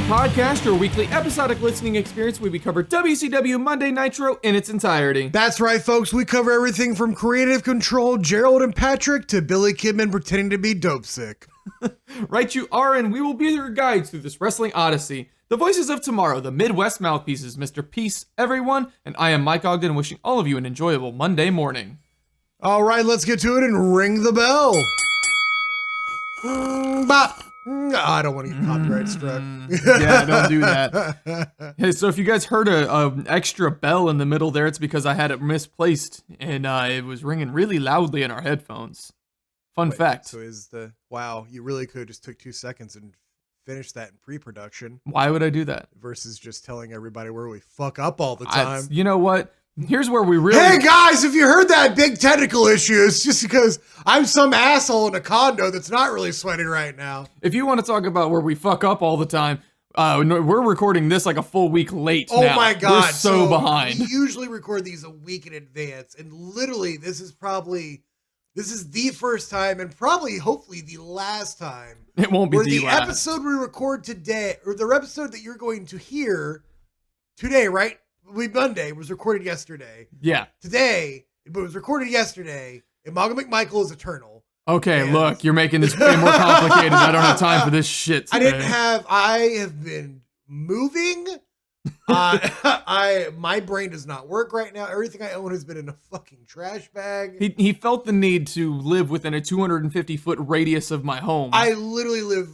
Podcast, your weekly episodic listening experience where we cover WCW Monday Nitro in its entirety. That's right, folks. We cover everything from Creative Control, Gerald and Patrick, to Billy Kidman pretending to be dope sick. Right you are, and we will be your guides through this wrestling odyssey. The voices of tomorrow, the Midwest mouthpieces, Mr. Peace, everyone, and I am Mike Ogden, wishing all of you an enjoyable Monday morning. All right, let's get to it and ring the bell. Bop. I don't want to get copyright struck. Yeah, don't do that. Hey, so if you guys heard an extra bell in the middle there, it's because I had it misplaced, and it was ringing really loudly in our headphones. Fun fact. So wow, you really could have just took 2 seconds and finished that in pre-production. Why would I do that? Versus just telling everybody where we fuck up all the time. You know what? Here's where we really... Hey guys, if you heard that big technical issue, it's just because I'm some asshole in a condo that's not really sweating right now. If you want to talk about where we fuck up all the time, we're recording this like a full week late now. Oh my God. We're so behind. We usually record these a week in advance, and literally this is the first time and probably hopefully the last time. It won't be the episode we record today, or the episode that you're going to hear today, right? Monday was recorded yesterday. Yeah. Today, but it was recorded yesterday. And Mogul McMichael is eternal. Okay, look, you're making this way more complicated. I don't have time for this shit today. I have been moving. My brain does not work right now. Everything I own has been in a fucking trash bag. He felt the need to live within a 250-foot radius of my home. I literally live.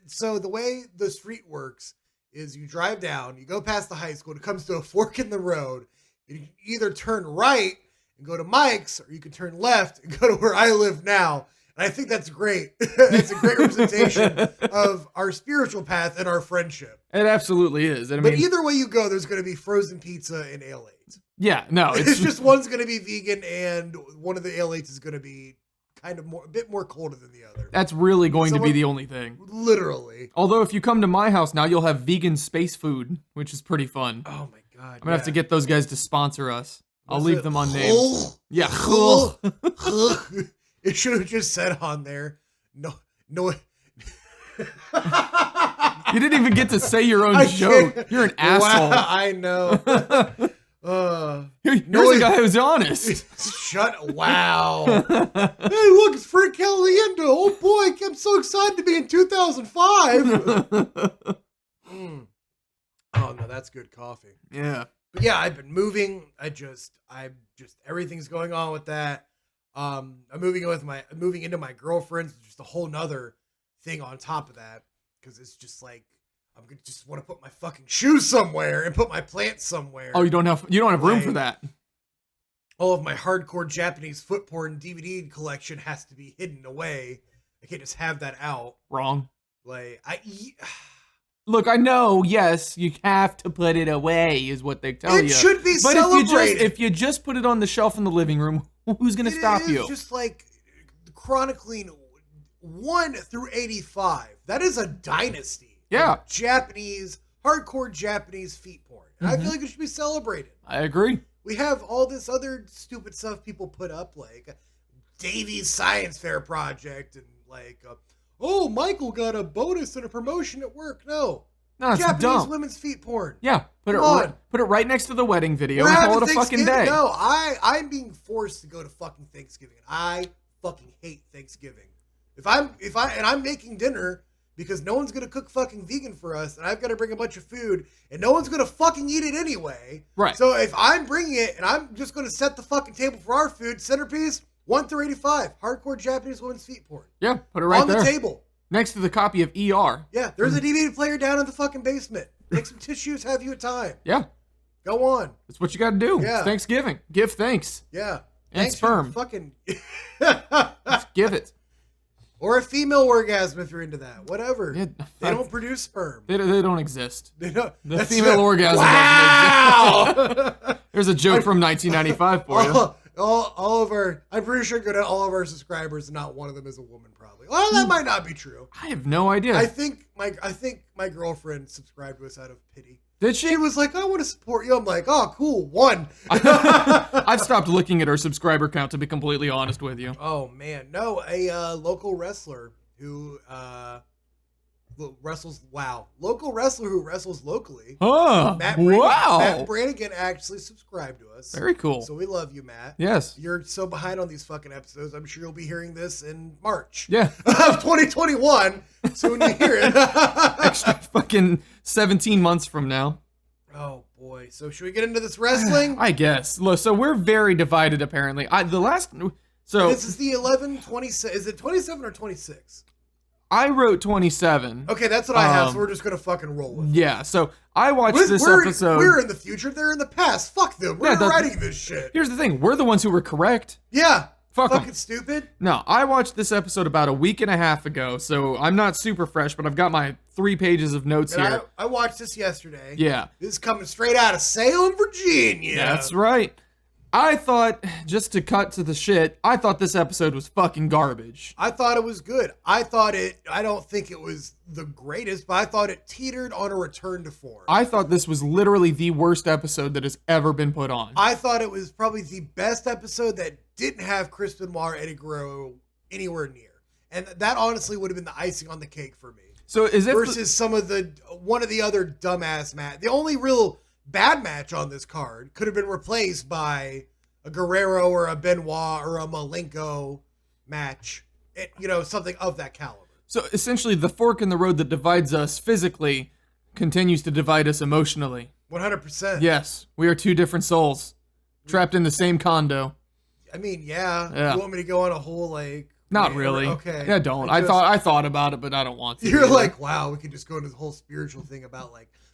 So the way the street works is you drive down, you go past the high school, it comes to a fork in the road. You can either turn right and go to Mike's, or you can turn left and go to where I live now. And I think that's great. It's a great representation of our spiritual path and our friendship. It absolutely is. But either way you go, there's going to be frozen pizza and Ale-8s. Yeah, no. It's just one's going to be vegan and one of the Ale-8s is going to be kind of a bit more colder than the other. That's really going to be the only thing. Literally. Although if you come to my house now, you'll have vegan space food, which is pretty fun. Oh my God. I'm going to have to get those guys to sponsor us. I'll leave them on names. Yeah. It should have just said on there, no. You didn't even get to say your own joke. You're an asshole. Wow, I know. Here's a guy who's honest. Wow. Hey, look, it's Frank Caliendo. Oh boy, I'm so excited to be in 2005. Oh no, that's good coffee. Yeah. But yeah, I've been moving. Everything's going on with that. I'm moving into my girlfriend's, just a whole nother thing on top of that. Cause it's just like, I'm gonna just want to put my fucking shoes somewhere and put my plants somewhere. Oh, you don't have room for that. All of my hardcore Japanese foot porn DVD collection has to be hidden away. I can't just have that out. Wrong. Look, I know, yes, you have to put it away, is what they tell you. It should be celebrated. But if you just put it on the shelf in the living room, who's going to stop you? It's just like chronicling 1 through 85. That is a dynasty. Yeah. Hardcore Japanese feet porn. And I feel like it should be celebrated. I agree. We have all this other stupid stuff people put up, like Davies Science Fair project, and like, oh, Michael got a bonus and a promotion at work. No, it's Japanese dumb. women's feet porn. Yeah, put it right next to the wedding video and call it a fucking day. No, I'm being forced to go to fucking Thanksgiving. I fucking hate Thanksgiving. If I'm making dinner because no one's going to cook fucking vegan for us, and I've got to bring a bunch of food, and no one's going to fucking eat it anyway. Right. So if I'm bringing it, and I'm just going to set the fucking table for our food, centerpiece, 1 through 85, hardcore Japanese women's feet porn. Yeah, put it right there. On the table. Next to the copy of ER. Yeah, there's a DVD player down in the fucking basement. Take some tissues, have you a time. Yeah. Go on. That's what you got to do. Yeah. It's Thanksgiving. Give thanks. Yeah. And Thanks sperm. Fucking. Just give it. Or a female orgasm if you're into that. Whatever. Yeah, they don't produce sperm. They don't exist. They don't. The female orgasm doesn't exist. There's a joke from 1995 for you. All of our, I'm pretty sure all of our subscribers, not one of them is a woman, probably. Well, that might not be true. I have no idea. I think my girlfriend subscribed to us out of pity. Did she? She was like, I want to support you. I'm like, oh, cool. 1. I've stopped looking at her subscriber count, to be completely honest with you. Oh, man. No, a local wrestler who wrestles. Wow, local wrestler who wrestles locally. Huh. Wow. Wow. Matt Brannigan actually subscribed to us. Very cool. So we love you, Matt. Yes. You're so behind on these fucking episodes. I'm sure you'll be hearing this in March. Yeah. Of 2021. So when you hear it. Extra fucking 17 months from now. Oh boy. So should we get into this wrestling? I guess. Look, so we're very divided apparently. This is the 11-26. Is it 27 or 26? I wrote 27. Okay, that's what I have, so we're just going to fucking roll with it. Yeah, so I watched this episode. We're in the future, they're in the past. Fuck them. We're writing this shit. Here's the thing. We're the ones who were correct. Yeah. Fuck 'em. Fucking stupid. No, I watched this episode about a week and a half ago, so I'm not super fresh, but I've got my 3 pages of notes And here. I watched this yesterday. Yeah. This is coming straight out of Salem, Virginia. That's right. I thought, just to cut to the shit, I thought this episode was fucking garbage. I thought it was good. I don't think it was the greatest, but I thought it teetered on a return to form. I thought this was literally the worst episode that has ever been put on. I thought it was probably the best episode that didn't have Chris Benoit or Eddie Guerrero anywhere near. And that honestly would have been the icing on the cake for me. So is it versus one of the other dumbass match. The only real bad match on this card could have been replaced by a Guerrero or a Benoit or a Malenko match. Something of that caliber. So essentially the fork in the road that divides us physically continues to divide us emotionally. 100%. Yes, we are 2 different souls trapped in the same condo. I mean, yeah. You want me to go on a whole Not really. Okay. Yeah, don't. I thought about it, but I don't want to. You're like, wow, we could just go into the whole spiritual thing about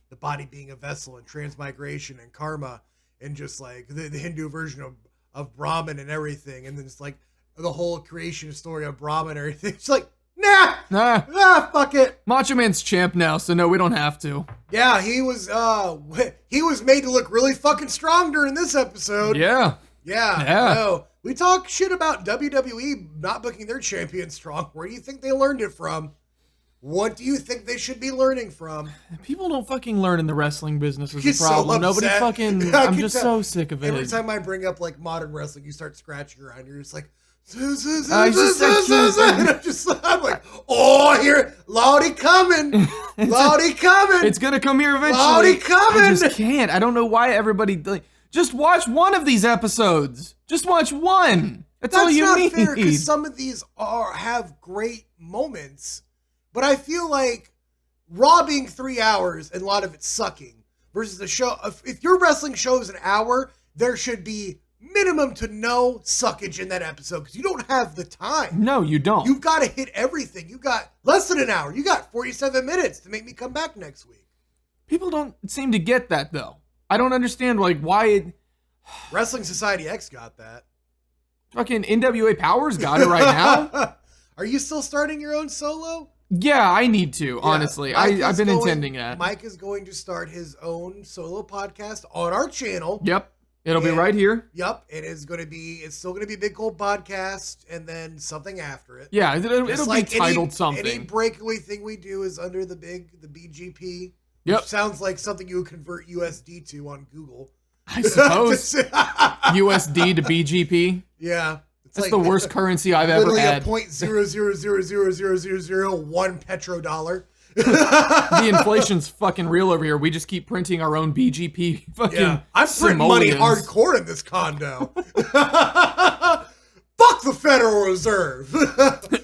the body being a vessel and transmigration and karma and just the Hindu version of Brahman and everything. And then it's the whole creation story of Brahman and everything. It's nah, fuck it. Macho Man's champ now, so no, we don't have to. Yeah, he was made to look really fucking strong during this episode. Yeah. No. We talk shit about WWE not booking their champion strong. Where do you think they learned it from? What do you think they should be learning from? People don't fucking learn in the wrestling business is He's the problem. so Nobody fucking... I'm just so sick of it. Every time I bring up modern wrestling, you start scratching around. You're just like... I'm like, oh, here, Lottie coming. Lottie coming. It's going to come here eventually. Lottie coming. I just can't. I don't know why everybody... Just watch one of these episodes. Just watch one. That's all you need. That's not fair, because some of these have great moments, but I feel like Raw being 3 hours and a lot of it sucking versus the show. If your wrestling show is an hour, there should be minimum to no suckage in that episode because you don't have the time. No, you don't. You've got to hit everything. You got less than an hour. You got 47 minutes to make me come back next week. People don't seem to get that, though. I don't understand, why... Wrestling Society X got that. Fucking NWA Power's got it right now. Are you still starting your own solo? Yeah, I need to, honestly. I've been intending that. Mike is going to start his own solo podcast on our channel. Yep. It'll be right here. Yep. It's still going to be Big Cold Podcast and then something after it. Yeah, it'll be titled something. Any breakaway thing we do is under the BGP. Yep. Which sounds like something you would convert USD to on Google. I suppose. USD to BGP. Yeah. That's the worst currency I've ever had. Literally a 0.0000001 petrodollar. The inflation's fucking real over here. We just keep printing our own BGP fucking I'm printing money hardcore in this condo. Fuck the Federal Reserve.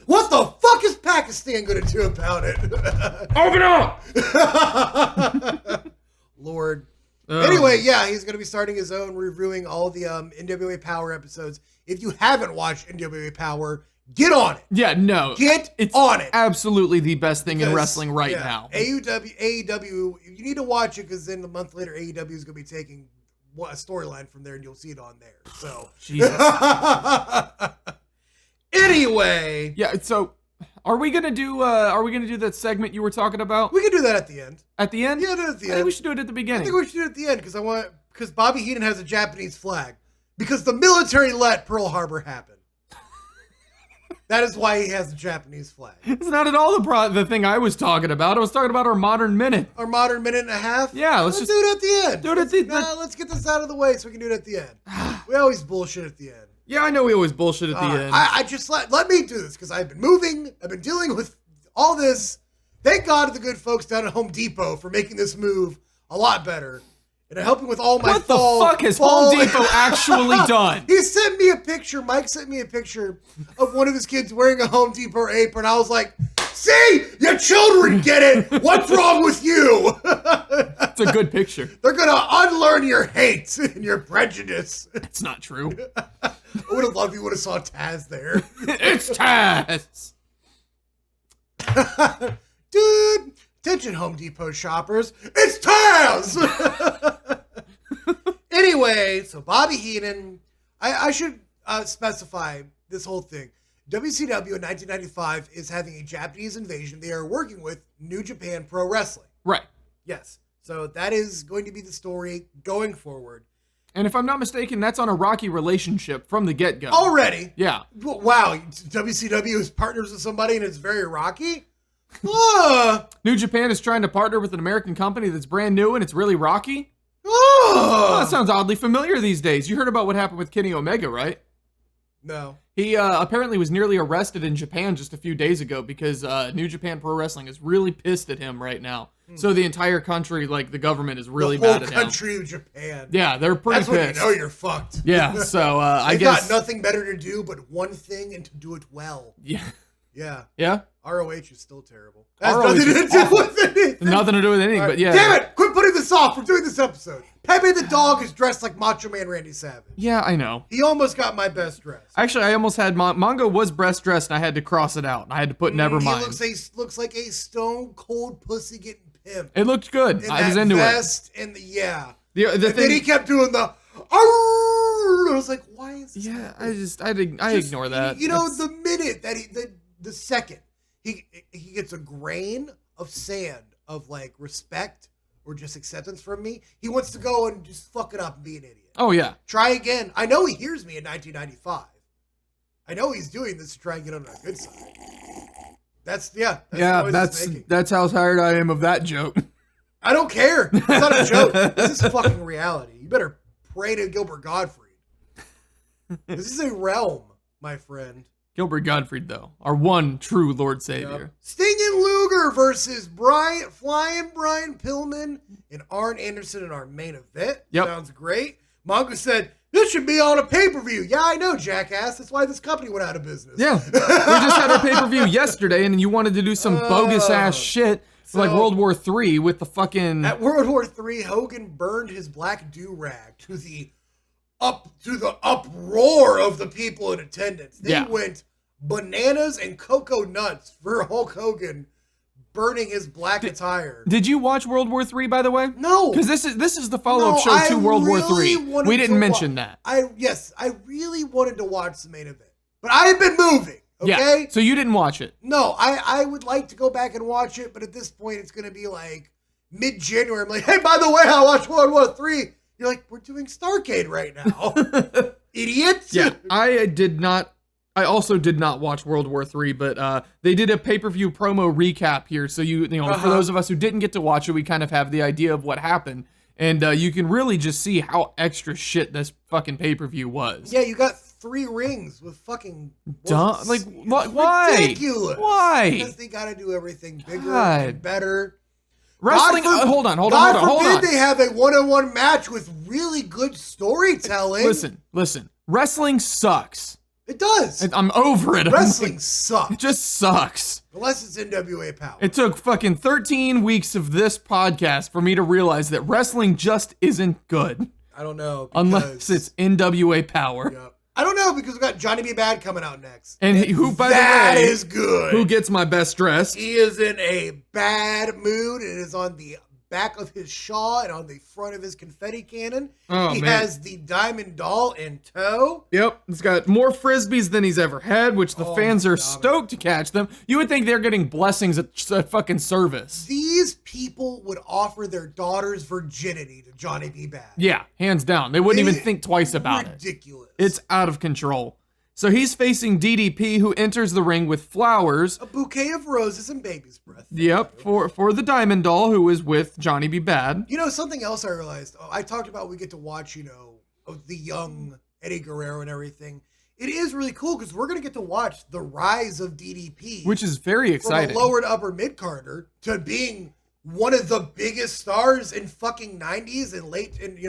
What the fuck is Pakistan going to do about it? Open up! Lord. Anyway, yeah, he's going to be starting his own, reviewing all the NWA Power episodes. If you haven't watched NWA Power, get on it. Yeah, no. It's on it. Absolutely the best thing in wrestling right now. AEW, you need to watch it because then a month later, AEW is going to be taking a storyline from there and you'll see it on there. So, Jesus. Anyway. Yeah, so... Are we gonna do that segment you were talking about? We can do that at the end. At the end? Yeah, do it at the end. I think we should do it at the beginning. I think we should do it at the end because Bobby Heenan has a Japanese flag. Because the military let Pearl Harbor happen. That is why he has a Japanese flag. It's not at all the thing I was talking about. I was talking about our modern minute. Our modern minute and a half? Yeah, let's just do it at the end. Do it at the end. Let's get this out of the way so we can do it at the end. We always bullshit at the end. Yeah, I know we always bullshit at the end. I just let me do this because I've been moving. I've been dealing with all this. Thank God to the good folks down at Home Depot for making this move a lot better. And helping with all my What the fuck has Home Depot actually done? He sent me a picture. Mike sent me a picture of one of his kids wearing a Home Depot apron. I was like, see, your children get it. What's wrong with you? It's a good picture. They're going to unlearn your hate and your prejudice. It's not true. I would have loved you would have saw Taz there. It's Taz. Dude, attention Home Depot shoppers. It's Taz. Anyway, so Bobby Heenan, I should specify this whole thing. WCW in 1995 is having a Japanese invasion. They are working with New Japan Pro Wrestling. Right. Yes. So that is going to be the story going forward. And if I'm not mistaken, that's on a rocky relationship from the get-go. Already? Yeah. Wow. WCW is partners with somebody and it's very rocky? New Japan is trying to partner with an American company that's brand new and it's really rocky? Oh, That sounds oddly familiar these days. You heard about what happened with Kenny Omega, right? No. He apparently was nearly arrested in Japan just a few days ago because New Japan Pro Wrestling is really pissed at him right now. So the entire country, like the government, is really the whole mad at him. country of Japan. Yeah, they're pretty That's pissed. when you know you're fucked. Yeah, so I They guess... got nothing better to do but one thing and to do it well. Yeah. Yeah. Yeah? ROH is still terrible. Has ROH nothing to is do awful. with anything. Nothing to do with anything, All but right. yeah. Damn it! Quit putting this off. We're doing this episode. Pepe the dog is dressed like Macho Man Randy Savage. Yeah, I know. He almost got my best dress. Actually, I almost had... Mongo was breast dressed and I had to cross it out. I had to put never mind. He looks like a stone cold pussy getting pimped. It looked good. I was that into vest and yeah. it. The And then he thing... kept doing the... I was like, why is this Yeah, happening? I ignore that. You know, That's- the minute that the second he gets a grain of sand of like respect or just acceptance from me, he wants to go and just fuck it up and be an idiot. Oh, yeah. Try again. I know he hears me in 1995. I know he's doing this to try and get on our good side. That's the noise he's making. That's how tired I am of that joke. I don't care. It's not a joke. This is fucking reality. You better pray to Gilbert Gottfried. This is a realm, my friend. Gilbert Gottfried, though, our one true Lord Savior. Yep. Sting and Luger versus Flying Brian Pillman and Arn Anderson in our main event. Yep. Sounds great. Mongo said, this should be on a pay-per-view. Yeah, I know, jackass. That's why this company went out of business. Yeah. We just had our pay-per-view yesterday, and you wanted to do some bogus-ass shit like World War III with the fucking... At World War III, Hogan burned his black do-rag to the uproar of the people in attendance. They went bananas and cocoa nuts for Hulk Hogan burning his black attire. Did you watch World War III, by the way? No. Because this is the follow-up show to World War III. We didn't mention that. I really wanted to watch the main event. But I have been moving, okay? Yeah, so you didn't watch it. No, I would like to go back and watch it, but at this point it's going to be like mid-January. I'm like, hey, by the way, I watched World War III. You're like, we're doing Starrcade right now. Idiots. Yeah, I also did not watch World War III, but they did a pay-per-view promo recap here, so for those of us who didn't get to watch it, we kind of have the idea of what happened, and you can really just see how extra shit this fucking pay-per-view was. Yeah, you got 3 rings with fucking... Dumb. Like, why? Ridiculous. Why? Because they got to do everything bigger God. and better. Wrestling... hold on. God forbid they have a one-on-one match with really good storytelling. Listen. Wrestling sucks. It does. I'm over it. Wrestling sucks. It just sucks. Unless it's NWA Power. It took fucking 13 weeks of this podcast for me to realize that wrestling just isn't good. I don't know. Unless it's NWA Power. Yep. I don't know because we got Johnny B. Bad coming out next. And who, by that the way, is good. Who gets my best dressed? He is in a bad mood. It is on the back of his shawl and on the front of his confetti cannon. He has the diamond doll in tow. Yep. He's got more frisbees than he's ever had, which the fans are stoked to catch them. You would think they're getting blessings at fucking service. These people would offer their daughter's virginity to Johnny B. Bad. Yeah, hands down. They wouldn't even think twice about it. Ridiculous. It's out of control. So he's facing DDP, who enters the ring with flowers. A bouquet of roses and baby's breath. Yep, for the Diamond Doll, who is with Johnny B. Bad. You know, something else I realized. I talked about we get to watch, of the young Eddie Guerrero and everything. it is really cool because we're gonna get to watch the rise of DDP, which is very exciting. From a lower to upper mid carder to being one of the biggest stars in fucking 90s and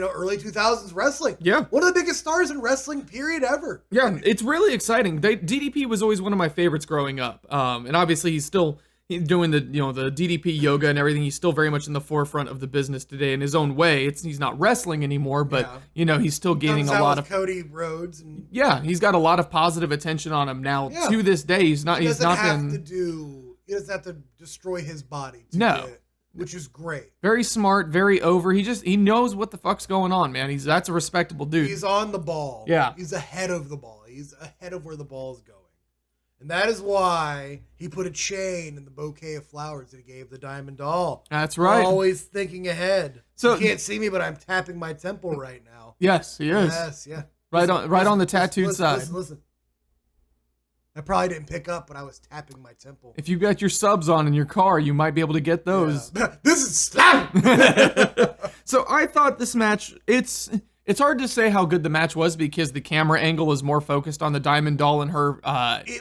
early 2000s wrestling. Yeah. One of the biggest stars in wrestling period ever. Yeah, it's really exciting. DDP was always one of my favorites growing up. And obviously he's doing the DDP yoga and everything. He's still very much in the forefront of the business today in his own way. He's not wrestling anymore, but he's still gaining a lot of Cody Rhodes and he's got a lot of positive attention on him now. Yeah. To this day, he doesn't have to destroy his body which is great. Very smart, very over. He knows what the fuck's going on, man. That's a respectable dude. He's on the ball. Yeah. He's ahead of the ball. He's ahead of where the ball is going. And that is why he put a chain in the bouquet of flowers that he gave the Diamond Doll. That's right. Always thinking ahead. So you can't see me, but I'm tapping my temple right now. Yes, he is. Yes, yeah. Right on the tattooed side. Listen. I probably didn't pick up, but I was tapping my temple. If you got your subs on in your car, you might be able to get those. Yeah. This is slapping. So I thought this match, it's hard to say how good the match was because the camera angle is more focused on the Diamond Doll and her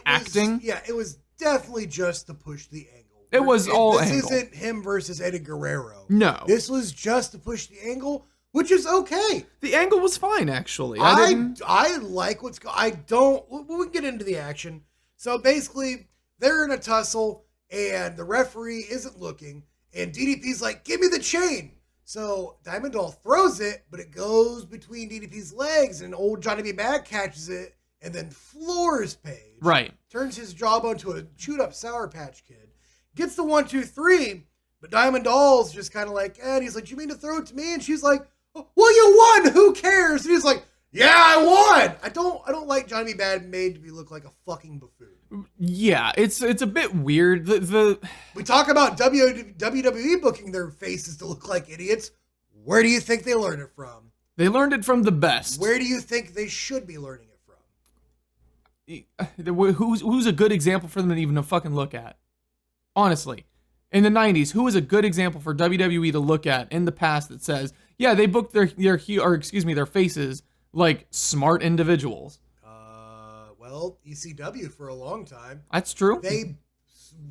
acting. Yeah, it was definitely just to push the angle. It was all angle. This isn't him versus Eddie Guerrero. No. This was just to push the angle, which is okay. The angle was fine, actually. I like what's going on. We can get into the action. So basically, they're in a tussle, and the referee isn't looking, and DDP's like, give me the chain. So Diamond Doll throws it, but it goes between DDP's legs, and old Johnny B. Bad catches it, and then floors Paige. Right. Turns his jawbone to a chewed-up Sour Patch Kid. Gets the 1, 2, 3, but Diamond Doll's just kind of like, and he's like, you mean to throw it to me? And she's like, well, you won. Who cares? And he's like, yeah, I won. I don't like Johnny B. Bad made to look like a fucking buffoon. Yeah, it's a bit weird. We talk about WWE booking their faces to look like idiots. Where do you think they learned it from? They learned it from the best. Where do you think they should be learning it from? Who's a good example for them to even fucking look at? Honestly, in the 90s, who was a good example for WWE to look at in the past that says, yeah, they booked their faces like smart individuals? Well, ECW for a long time. That's true. They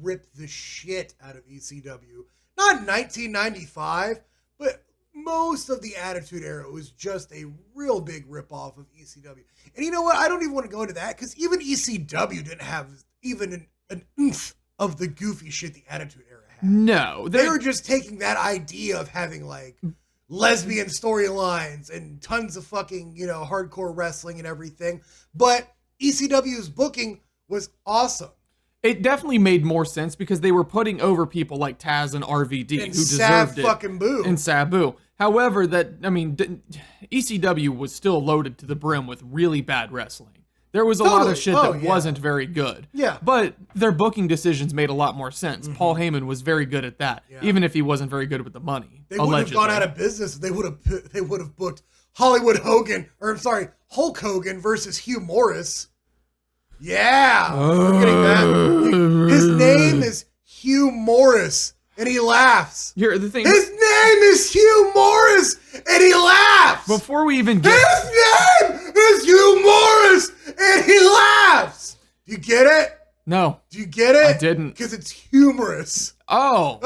ripped the shit out of ECW. Not in 1995, but most of the Attitude Era was just a real big ripoff of ECW. And you know what? I don't even want to go into that because even ECW didn't have even an oomph of the goofy shit the Attitude Era had. No. They were just taking that idea of having like lesbian storylines and tons of fucking, hardcore wrestling and everything. But ECW's booking was awesome. It definitely made more sense because they were putting over people like Taz and RVD who deserved it. Fucking Boo. And Sabu. However, ECW was still loaded to the brim with really bad wrestling. There was a lot of shit that wasn't very good. Yeah. But their booking decisions made a lot more sense. Mm-hmm. Paul Heyman was very good at that, even if he wasn't very good with the money. They would have gone out of business. They would have booked Hulk Hogan versus Hugh Morris. Yeah. We're getting that. His name is Hugh Morris, and he laughs. His name is Hugh Morris, and he laughs. Before we even get... His name is Hugh Morris, and he laughs. Do you get it? No. Do you get it? I didn't. Because it's humorous. Oh.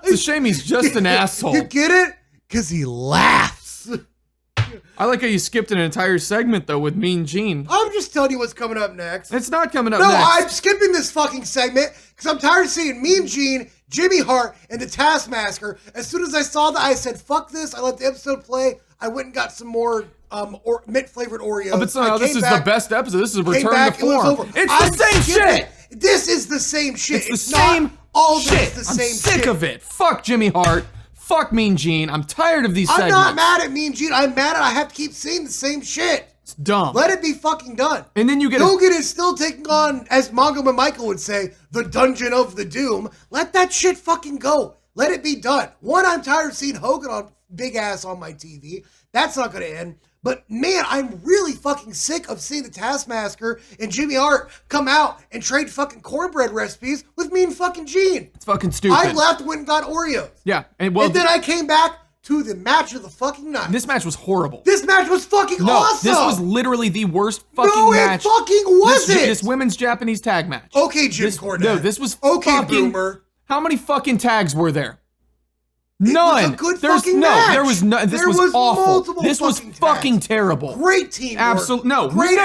It's a shame he's just an asshole. You get it? Because he laughs. I like how you skipped an entire segment, though, with Mean Gene. I'm just telling you what's coming up next. It's not coming up next. No, I'm skipping this fucking segment because I'm tired of seeing Mean Gene, Jimmy Hart, and the Taskmaster. As soon as I saw that, I said, fuck this. I let the episode play. I went and got some more mint-flavored Oreos. Oh, but no, this is the best episode. This is a return to form. It's the same shit. This is the same shit. It's the same shit. I'm sick of it. Fuck Jimmy Hart. Fuck Mean Gene. I'm tired of these segments. I'm not mad at Mean Gene. I'm mad at I have to keep seeing the same shit. It's dumb. Let it be fucking done. And then you get Hogan is still taking on, as Mongo and Michael would say, the Dungeon of the Doom. Let that shit fucking go. Let it be done. One, I'm tired of seeing Hogan on big ass on my TV. That's not going to end. But man, I'm really fucking sick of seeing the Taskmaster and Jimmy Hart come out and trade fucking cornbread recipes with Mean fucking Gene. It's fucking stupid. I left, went and got Oreos. Yeah. And then I came back, to the match of the fucking night. This match was horrible. This match was fucking awesome. This was literally the worst fucking match. No, it fucking wasn't. This women's Japanese tag match. Okay, Jim Cornette. No, this was okay, fucking... Boomer. How many fucking tags were there? None. It was a good fucking match. There was no. This was awful. This was fucking terrible. Great teamwork. Absolutely no. Great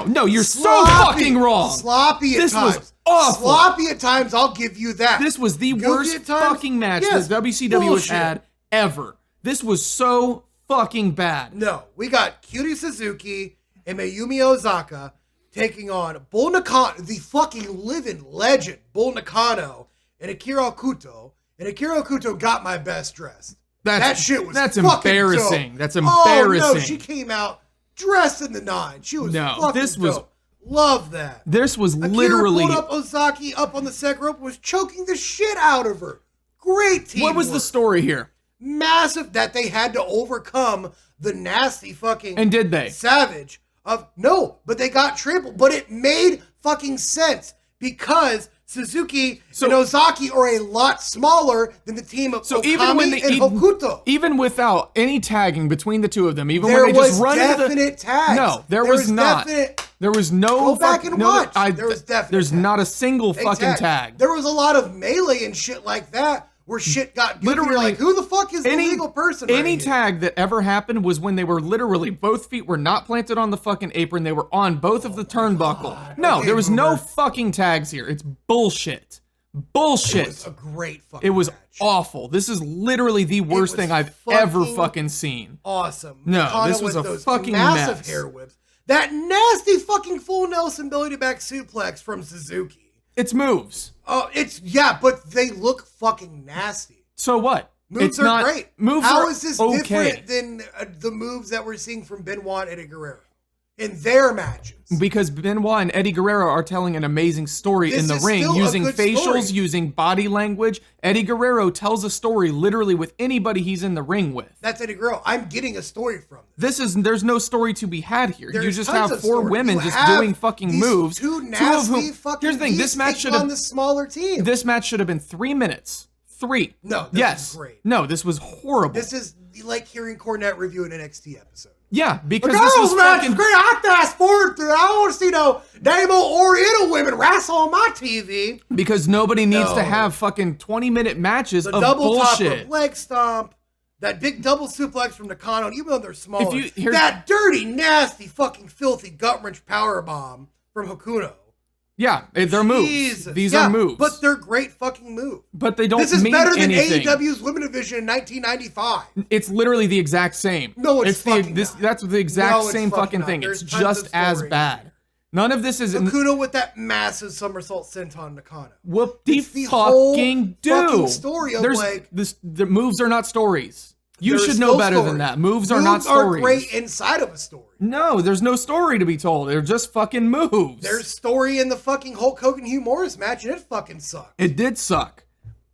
No. You're so fucking wrong. Sloppy at times. This was awful. Sloppy at times. I'll give you that. This was the worst fucking match that WCW has had ever. This was so fucking bad. No, we got Cutie Suzuki and Mayumi Ozaka taking on Bull Nakano, the fucking living legend, Bull Nakano, and Akira Okuto. And Akira Okuto got my best dressed. That shit was embarrassing. Dope. That's embarrassing. Oh, no, she came out dressed in the nine. She was fucking dope. Love that. This was literally... Akira pulled up Ozaki up on the second rope and was choking the shit out of her. Great teamwork. What was the story here? Massive that they had to overcome the nasty fucking... And did they? Savage of... No, but they got trampled. But it made fucking sense because... Suzuki and Ozaki are a lot smaller than the team of Okami and Hokuto. Even without any tagging between the two of them, even there when they just run into the... There was definite tags. No, there was not. There was no... Go back and watch. There was definite There's tags. Not a single fucking tag. There was a lot of melee and shit like that where shit got... Literally, like, who the fuck is the legal person Any tag that ever happened was when they were literally... Both feet were not planted on the fucking apron. They were on both of the turnbuckle. No, there was no fucking tags here. It's bullshit. Bullshit. It was a great fucking It was match. Awful. This is literally the worst thing I've ever fucking seen. Awesome. No, this was a fucking massive mess. Hair whips. That nasty fucking full Nelson belly to back suplex from Suzuki. It's moves. Oh, but they look fucking nasty. So what? Moves are great. How is this okay. different than the moves that we're seeing from Benoit and Eddie Guerrero in their matches? Because Benoit and Eddie Guerrero are telling an amazing story in the ring, using facials, using body language. Eddie Guerrero tells a story literally with anybody he's in the ring with. That's Eddie Guerrero. I'm getting a story from this. There's no story to be had here. You just have four women just doing fucking moves. Two nasty fucking here's the thing. This match should have on the smaller team. This match should have been 3 minutes. 3. No, this was great. No, this was horrible. This is like hearing Cornette review an NXT episode. Yeah, because this was fucking great. I fast forward through. I don't want to see no Damo Oriental women wrestle on my TV. Because nobody needs to have fucking 20-minute matches of double bullshit. Top leg stomp, that big double suplex from Nakano, even though they're smaller. Here's that dirty, nasty, fucking filthy gut wrench power bomb from Hakuno. Yeah, they're moves. These are moves. But they're great fucking moves. But they don't mean anything. This is better than anything. AEW's Women Division in 1995. It's literally the exact same. No, it's fucking That's the exact same fucking thing. It's just as bad. None of this is... Hakuno with that massive somersault senton Nakano. Whoop the fucking do. Fucking story of the moves are not stories. You should know better than that. Moves are not stories. Moves are great inside of a story. No, there's no story to be told. They're just fucking moves. There's story in the fucking Hulk Hogan Hugh Morris match, and it fucking sucked. It did suck.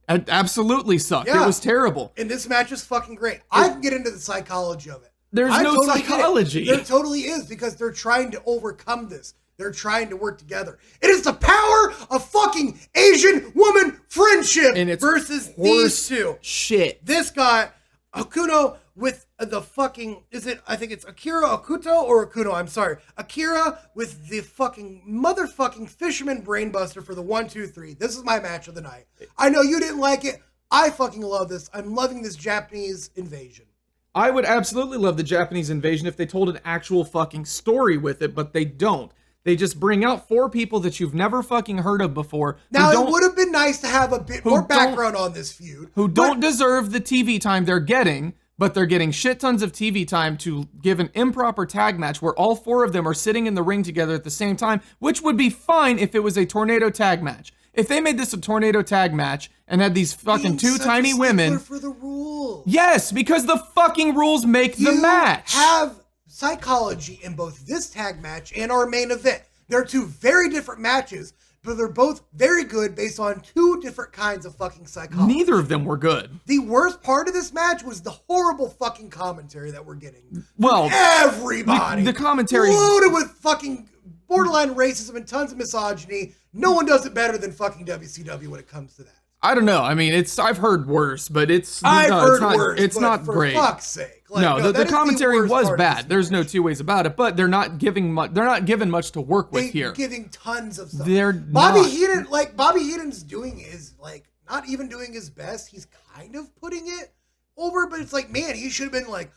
It absolutely sucked. Yeah. It was terrible. And this match was fucking great. I can get into the psychology of it. There's no psychology. There totally is, because they're trying to overcome this. They're trying to work together. It is the power of fucking Asian woman friendship versus these two. Shit. This guy... Okuno with the fucking, I think it's Akira Okuto or Okuno, I'm sorry. Akira with the fucking motherfucking fisherman brainbuster for the 1, 2, 3. This is my match of the night. I know you didn't like it. I fucking love this. I'm loving this Japanese invasion. I would absolutely love the Japanese invasion if they told an actual fucking story with it, but they don't. They just bring out 4 people that you've never fucking heard of before. Now, it would have been nice to have a bit more background on this feud. Who don't deserve the TV time they're getting, but they're getting shit tons of TV time to give an improper tag match where all 4 of them are sitting in the ring together at the same time, which would be fine if it was a tornado tag match. If they made this a tornado tag match and had these fucking 2 tiny women... for the rules. Yes, because the fucking rules make the match. You have... psychology in both this tag match and our main event. They're 2 very different matches, but they're both very good based on 2 different kinds of fucking psychology. Neither of them were good. The worst part of this match was the horrible fucking commentary that we're getting. Well, everybody. The commentary loaded with fucking borderline racism and tons of misogyny. No one does it better than fucking WCW when it comes to that. I don't know. I mean, I've heard worse, but it's I've no, heard it's not, worse. It's but not for great. Fuck's sake. Like, No, the that is commentary worst was part of this bad. There's no match. two ways about it. But they're not giving much. They're not given much to work with here. Giving tons of stuff. They're Bobby not. Heenan, like Bobby Heenan's doing is like not even doing his best. He's kind of putting it over, but it's like, man, he should have been like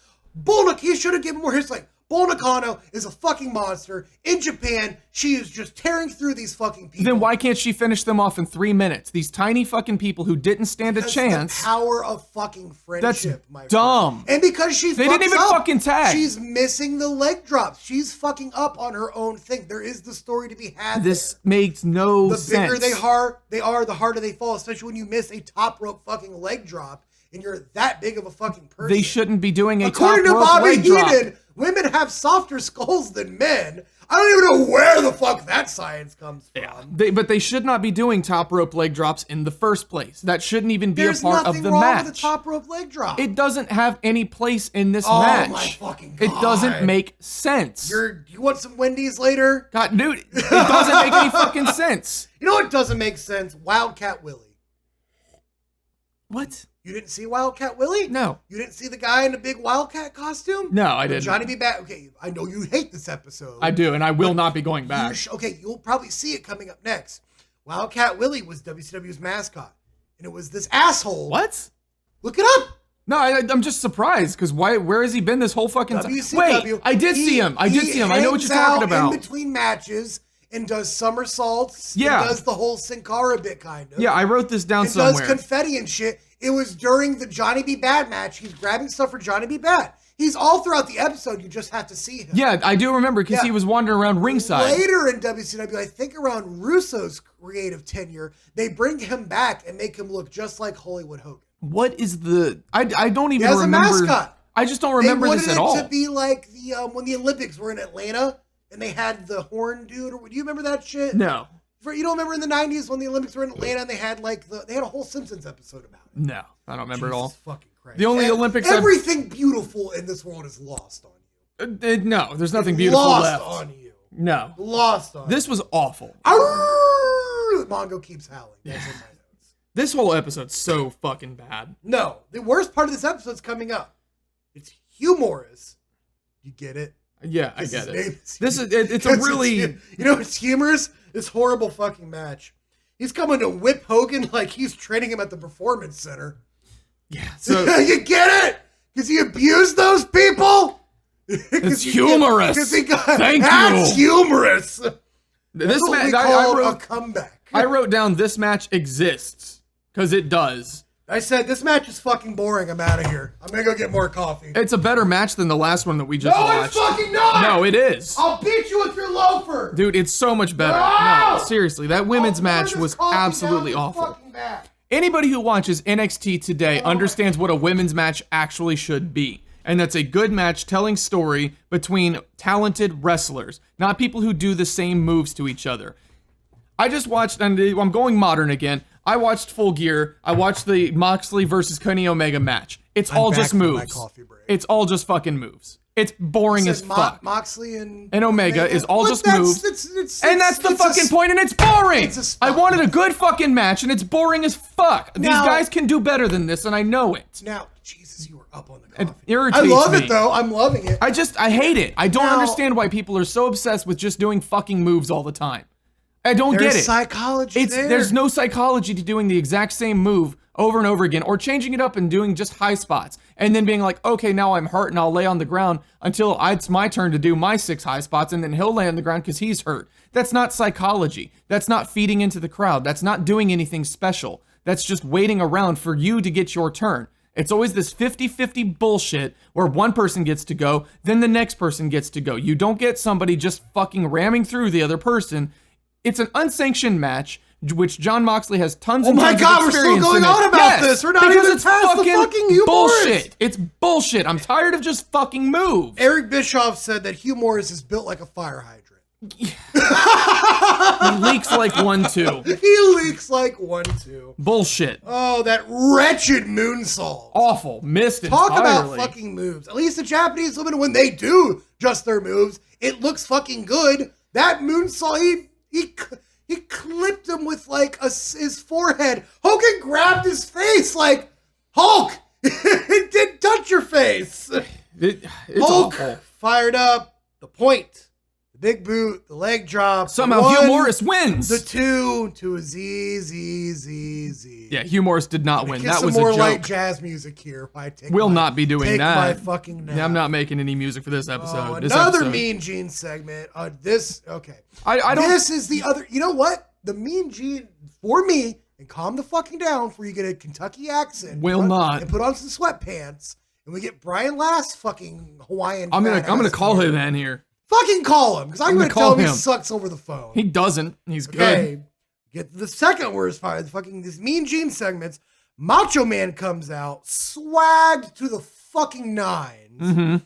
he should have given more hits. Like Bull Nakano is a fucking monster. In Japan, she is just tearing through these fucking people. Then why can't she finish them off in 3 minutes? These tiny fucking people who didn't stand a That's chance. the power of fucking friendship, That's my dumb. friend. And because They didn't even fucking tag. She's missing the leg drops. She's fucking up on her own thing. There is the story to be had. This makes no the sense. bigger they are, the harder they fall. Especially when you miss a top rope fucking leg drop and you're that big of a fucking person. They shouldn't be doing a According top to rope Bobby leg drop. Heenan, women have softer skulls than men. I don't even know where the fuck that science comes from. Yeah, but they should not be doing top rope leg drops in the first place. That shouldn't even be There's a part nothing of the wrong match. with a top rope leg drop. It doesn't have any place in this Oh match. my fucking It God. doesn't make sense. You want some Wendy's later? God, dude, it doesn't make any fucking sense. You know what doesn't make sense? Wildcat Willie. What? You didn't see Wildcat Willie? No. You didn't see the guy in the big Wildcat costume? No, I didn't. Johnny B. Bad. Okay, I know you hate this episode. I do, and I will not be going back. You'll probably see it coming up next. Wildcat Willie was WCW's mascot, and it was this asshole. What? Look it up. No, I'm just surprised because where has he been this whole fucking time? WCW. Wait, I did see him. I know what you're talking about. In between matches and does somersaults. Yeah. And does the whole Sin Cara bit kind of. Yeah, I wrote this down and somewhere. does confetti and shit. It was during the Johnny B. Bad match. He's grabbing stuff for Johnny B. Bad. He's all throughout the episode. You just have to see him. Yeah, I do remember because he was wandering around ringside. Later in WCW, I think around Russo's creative tenure, they bring him back and make him look just like Hollywood Hogan. What is the? I don't even He has remember. A mascot. I just don't remember this at all. They wanted it to be like the when the Olympics were in Atlanta and they had the horn dude. Or do you remember that shit? No. You don't remember in the 90s when the Olympics were in Atlanta and they had they had a whole Simpsons episode about it. No, I don't remember at all. Fucking Christ. The only Olympics. Everything beautiful in this world is lost on you. No, there's nothing beautiful lost left. on you. No. Lost on This was awful. you. Mongo keeps howling. That's in my notes. This whole episode's so fucking bad. No, the worst part of this episode's coming up. It's humorous. You get it? Yeah, I get it. It's a really. You know what's humorous? This horrible fucking match. He's coming to whip Hogan like he's training him at the Performance Center. Yeah, so you get it? Because he abused those people? it's humorous. Thank That's you. humorous. This That's what we match, call a comeback. I wrote down this match exists because it does. I said this match is fucking boring. I'm out of here. I'm gonna go get more coffee. It's a better match than the last one that we just No, watched. it's fucking not. No, it is. I'll beat you with your loafer. Dude, it's so much better. No! No, seriously, that women's match was absolutely awful. Anybody who watches NXT today understands what a women's match actually should be. And that's a good match telling story between talented wrestlers, not people who do the same moves to each other. I just watched, and I'm going modern again, I watched Full Gear, I watched the Moxley versus Kenny Omega match. It's all just moves. It's all just fucking moves. It's boring as fuck. Moxley and Omega is all just moves. And that's the fucking point, and it's boring! I wanted a good fucking match, and it's boring as fuck. These guys can do better than this, and I know it. Now, Jesus, you were up on the coffee. It irritates me. I love it, though. I'm loving it. I hate it. I don't understand why people are so obsessed with just doing fucking moves all the time. I don't get it. There's psychology there. There's no psychology to doing the exact same move over and over again, or changing it up and doing just high spots, and then being like, okay, now I'm hurt and I'll lay on the ground until it's my turn to do my 6 high spots, and then he'll lay on the ground because he's hurt. That's not psychology. That's not feeding into the crowd. That's not doing anything special. That's just waiting around for you to get your turn. It's always this 50-50 bullshit where one person gets to go, then the next person gets to go. You don't get somebody just fucking ramming through the other person. It's an unsanctioned match, which Jon Moxley has tons and tons of experience in. Oh my God, we're still going on about this. We're not even it's past the fucking Hugh bullshit. Morris. It's bullshit. I'm tired of just fucking moves. Eric Bischoff said that Hugh Morris is built like a fire hydrant. He leaks like 1-2. He leaks like 1-2. Bullshit. Oh, that wretched moonsault. Awful. Missed it Talk entirely. about fucking moves. At least the Japanese women, when they do just their moves, it looks fucking good. That moonsault, He clipped him with like his forehead. Hogan grabbed his face like, Hulk, it didn't touch your face. It's Hulk awful. fired up, the point, the big boot, the leg drop. Somehow Hugh Morris wins. The 2 to a Z, Z, Z, Z. Yeah, Hugh Morris did not win. That was some more a joke. light jazz music here. We'll not be doing take that. my fucking nap. Yeah, I'm not making any music for this episode. Another Mean Gene segment. Okay. I don't. This is the other. You know what? The Mean Gene for me, and calm the fucking down before you get a Kentucky accent. Will not. And put on some sweatpants, and we get Brian Last fucking Hawaiian. I'm gonna call him in here. Fucking call him, because I'm gonna tell him he sucks over the phone. He doesn't. He's good. Okay. Get the second worst part. This Mean Gene segments. Macho Man comes out, swagged to the fucking nines. Mm-hmm.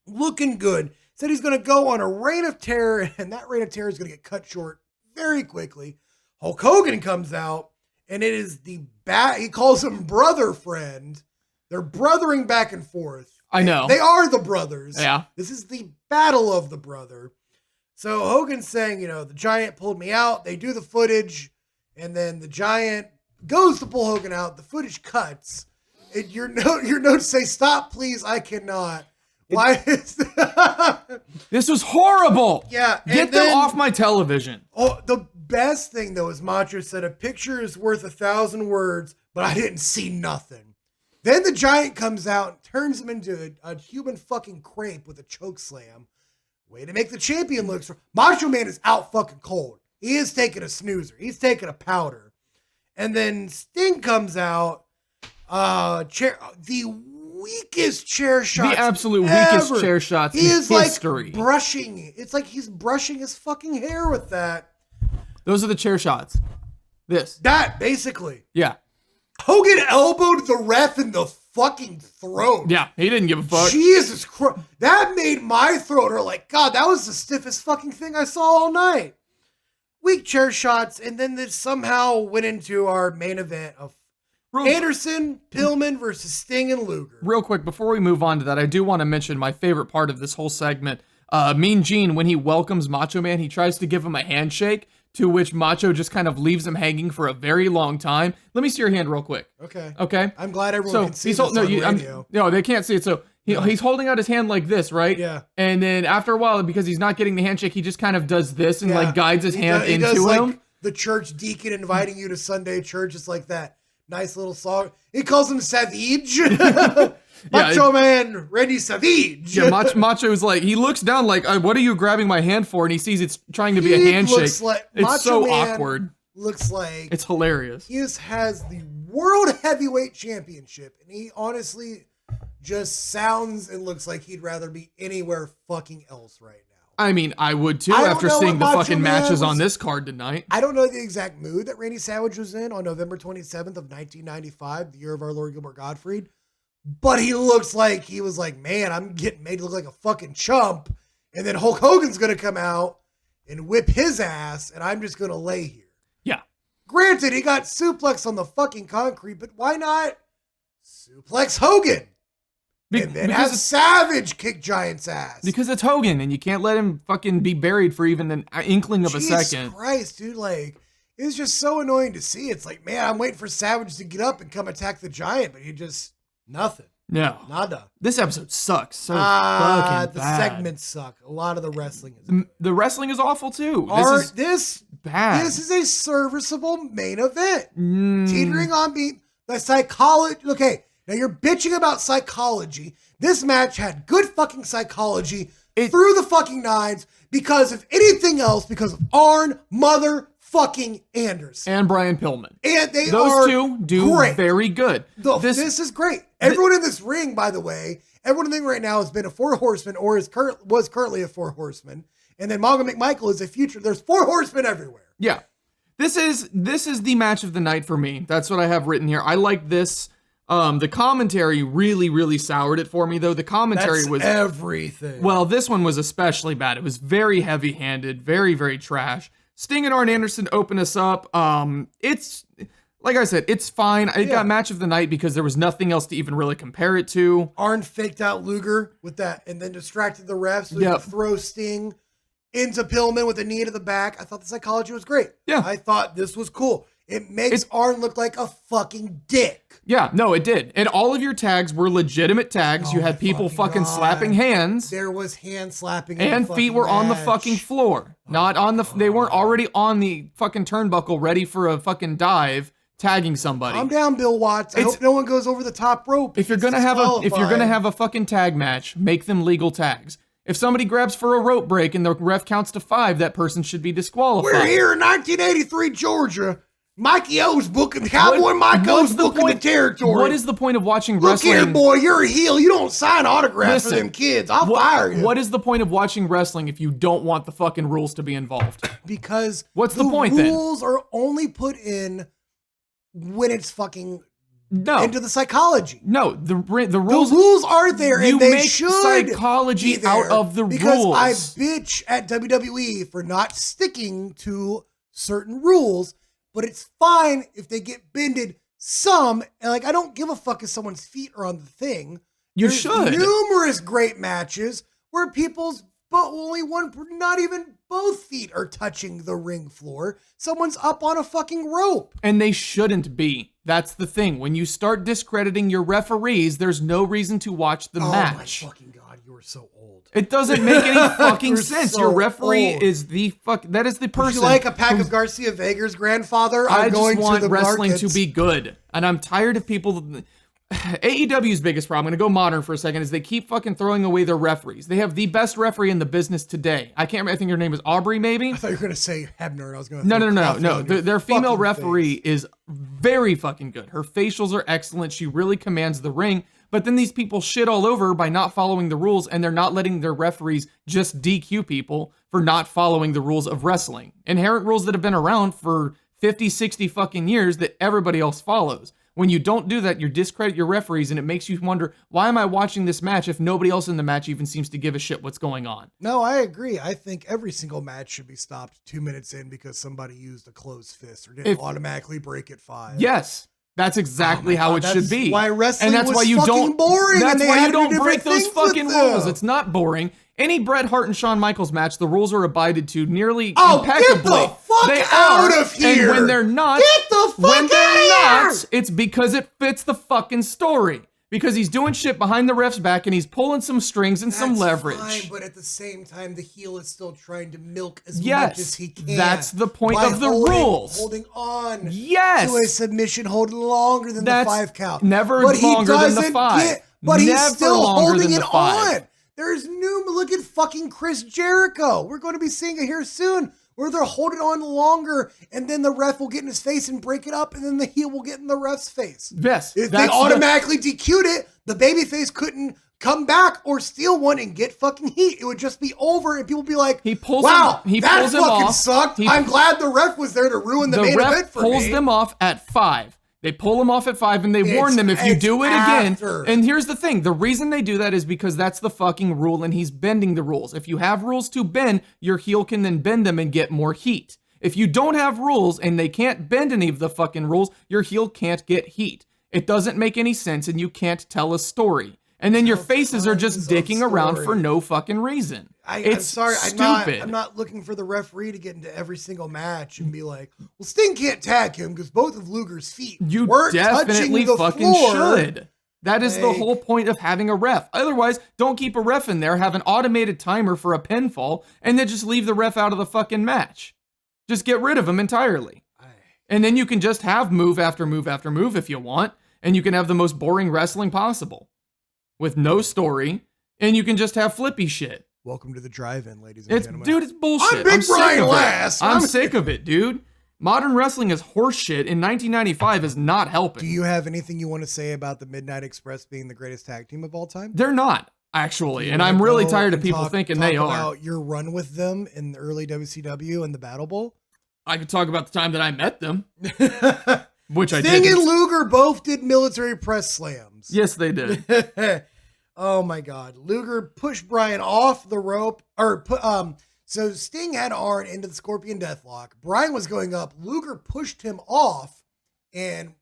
Looking good. Said he's going to go on a reign of terror, and that reign of terror is going to get cut short very quickly. Hulk Hogan comes out, and it is he calls him brother friend. They're brothering back and forth. I know. They are the brothers. Yeah. This is the battle of the brother. So Hogan's saying, the Giant pulled me out. They do the footage, and then the Giant goes to pull Hogan out. The footage cuts. Your notes say, "Stop, please. I cannot." Why is this was horrible. Yeah. Get them off my television. Oh, the best thing though is Macho said a picture is worth 1,000 words, but I didn't see nothing. Then the Giant comes out and turns him into a human fucking crepe with a choke slam. Way to make the champion look strong. Macho Man is out fucking cold. He is taking a snoozer. He's taking a powder. And then Sting comes out. The weakest chair shots. The absolute ever. weakest chair shots he in is history. Like brushing. It's like he's brushing his fucking hair with that. Those are the chair shots. That, basically. Yeah. Hogan elbowed the ref in the fucking throat. Yeah, he didn't give a fuck. Jesus Christ. That made my throat hurt. Like, God, that was the stiffest fucking thing I saw all night. Weak chair shots, and then this somehow went into our main event of Anderson, Pillman versus Sting and Luger. Real quick, before we move on to that, I do want to mention my favorite part of this whole segment. Mean Gene, when he welcomes Macho Man, he tries to give him a handshake, to which Macho just kind of leaves him hanging for a very long time. Let me see your hand real quick. Okay. I'm glad everyone can see this on radio. No, they can't see it. So he's holding out his hand like this, right? Yeah. And then after a while, because he's not getting the handshake, he just kind of does this and like guides his hand into him. Like the church deacon inviting you to Sunday church. It's like that nice little song. He calls him Savage. Macho Man, Randy Savage. Yeah, Macho's like, he looks down like, what are you grabbing my hand for? And he sees it's trying to be a handshake. It's so awkward. Looks like it's hilarious. He has the World Heavyweight Championship, and he honestly just sounds and looks like he'd rather be anywhere fucking else right now. I mean, I would too after seeing the fucking matches on this card tonight. I don't know the exact mood that Randy Savage was in on November 27th of 1995, the year of our Lord Gilbert Gottfried. But he looks like he was like, man, I'm getting made to look like a fucking chump. And then Hulk Hogan's going to come out and whip his ass, and I'm just going to lay here. Yeah. Granted, he got suplex on the fucking concrete, but why not suplex Hogan? And then have Savage kick Giant's ass. Because it's Hogan, and you can't let him fucking be buried for even an inkling of a second. Jesus Christ, dude, like, it was just so annoying to see. It's like, man, I'm waiting for Savage to get up and come attack the Giant, but he just... nothing. No. Nada. This episode sucks so fucking the bad. segments suck. A lot of the wrestling is the wrestling is awful too. This is bad. This is a serviceable main event. Teetering on being the psychology. Okay, now you're bitching about psychology. This match had good fucking psychology through the fucking nines because of anything else, because of Arn motherfucking Anderson. And Brian Pillman. And those two do great. Very good. This is great. Everyone in this ring, by the way, everyone in the ring right now has been a 4 horseman or was currently a 4 horseman. And then Mongo McMichael is a future. There's 4 horsemen everywhere. Yeah. This is the match of the night for me. That's what I have written here. I like this. The commentary really, really soured it for me, though. The commentary was everything. Well, this one was especially bad. It was very heavy-handed, very, very trash. Sting and Arn Anderson open us up. It's like I said, it's fine. It got match of the night because there was nothing else to even really compare it to. Arn faked out Luger with that and then distracted the refs so he could throw Sting. into Pillman with a knee to the back. I thought the psychology was great. Yeah. I thought this was cool. It makes Arn look like a fucking dick. Yeah, no, it did. And all of your tags were legitimate tags. You had people fucking slapping hands. There was hand slapping. And feet were on the fucking floor. Not on the, they weren't already on the fucking turnbuckle ready for a fucking dive, tagging somebody. Calm down, Bill Watts. I hope no one goes over the top rope. If you're gonna have a fucking tag match, make them legal tags. If somebody grabs for a rope break and the ref counts to 5, that person should be disqualified. We're here in 1983 Georgia. Mikey O's booking, Cowboy Mike O's booking the territory. What is the point of watching wrestling? Look here, boy, you're a heel. You don't sign autographs for them kids. I'll fire you. What is the point of watching wrestling if you don't want the fucking rules to be involved? Because what's the point then? The rules are only put in when it's fucking into the psychology. No, the rules. The rules are there, and they should psychology be out of the rules. Because I bitch at WWE for not sticking to certain rules. But it's fine if they get bended some. And like, I don't give a fuck if someone's feet are on the thing. You should. Numerous great matches where not even both feet are touching the ring floor. Someone's up on a fucking rope. And they shouldn't be. That's the thing. When you start discrediting your referees, there's no reason to watch the match. Oh my fucking God, you are so old. It doesn't make any fucking sense. So your referee is the that is the person. Would you like a pack of Garcia Vega's grandfather? I just want wrestling to be good. And I'm tired of people. AEW's biggest problem, I'm going to go modern for a second, is they keep fucking throwing away their referees. They have the best referee in the business today. I can't remember, I think her name is Aubrey, maybe? I thought you were going to say Hebner. I was going to No. Their female referee is very fucking good. Her facials are excellent. She really commands the ring. But then these people shit all over by not following the rules, and they're not letting their referees just DQ people for not following the rules of wrestling. Inherent rules that have been around for 50, 60 fucking years that everybody else follows. When you don't do that, you discredit your referees, and it makes you wonder, why am I watching this match if nobody else in the match even seems to give a shit what's going on? No, I agree. I think every single match should be stopped 2 minutes in because somebody used a closed fist or didn't automatically break at 5. Yes. That's exactly how it should be. Why wrestling and that's was why you fucking boring. That's and why you don't break those fucking rules. It's not boring. Any Bret Hart and Shawn Michaels match, the rules are abided to nearly impeccably. Get the fuck out of here! And when they're not, get the fuck out of here! It's because it fits the fucking story. Because he's doing shit behind the ref's back and he's pulling some strings and some leverage. Fine, but at the same time, the heel is still trying to milk as much as he can. That's the point of the rules. Holding on to a submission, holding longer than the 5 count. Never longer than the 5. But he's still holding it on. There's look at fucking Chris Jericho. We're going to be seeing it here soon, where they're holding on longer, and then the ref will get in his face and break it up, and then the heel will get in the ref's face. Yes. If they automatically DQ'd it, the babyface couldn't come back or steal one and get fucking heat. It would just be over, and people would be like, that fucking sucked. I'm glad the ref was there to ruin the main event for me. The ref pulls them off at 5. They pull him off at 5 and they warn them if you do it again. And here's the thing. The reason they do that is because that's the fucking rule and he's bending the rules. If you have rules to bend, your heel can then bend them and get more heat. If you don't have rules and they can't bend any of the fucking rules, your heel can't get heat. It doesn't make any sense and you can't tell a story. And then your faces are just dicking around for no fucking reason. I'm sorry, stupid. I'm not looking for the referee to get into every single match and be like, well, Sting can't tag him because both of Luger's feet weren't definitely touching the fucking floor. should. That is the whole point of having a ref. Otherwise, don't keep a ref in there, have an automated timer for a pinfall, and then just leave the ref out of the fucking match. Just get rid of him entirely. And then you can just have move after move after move if you want, and you can have the most boring wrestling possible. With no story, and you can just have flippy shit. Welcome to the drive-in, ladies and gentlemen. Dude, it's bullshit. I'm Big Brian Last. I'm sick of it, dude. Modern wrestling is horseshit, and 1995 is not helping. Do you have anything you want to say about the Midnight Express being the greatest tag team of all time? They're not, actually, and I'm really tired of people thinking they are. About your run with them in the early WCW and the Battle Bowl? I could talk about the time that I met them. Which I did. Sting and Luger both did military press slams. Yes, they did. Oh my God. Luger pushed Bryan off the rope, so Sting had Arn into the Scorpion Deathlock. Bryan was going up. Luger pushed him off, and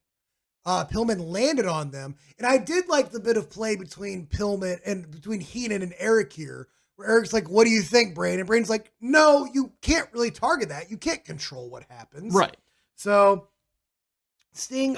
Pillman landed on them. And I did like the bit of play between Pillman and between Heenan and Eric here, where Eric's like, what do you think, Brain? And Brain's like, no, you can't really target that. You can't control what happens. Right. So Sting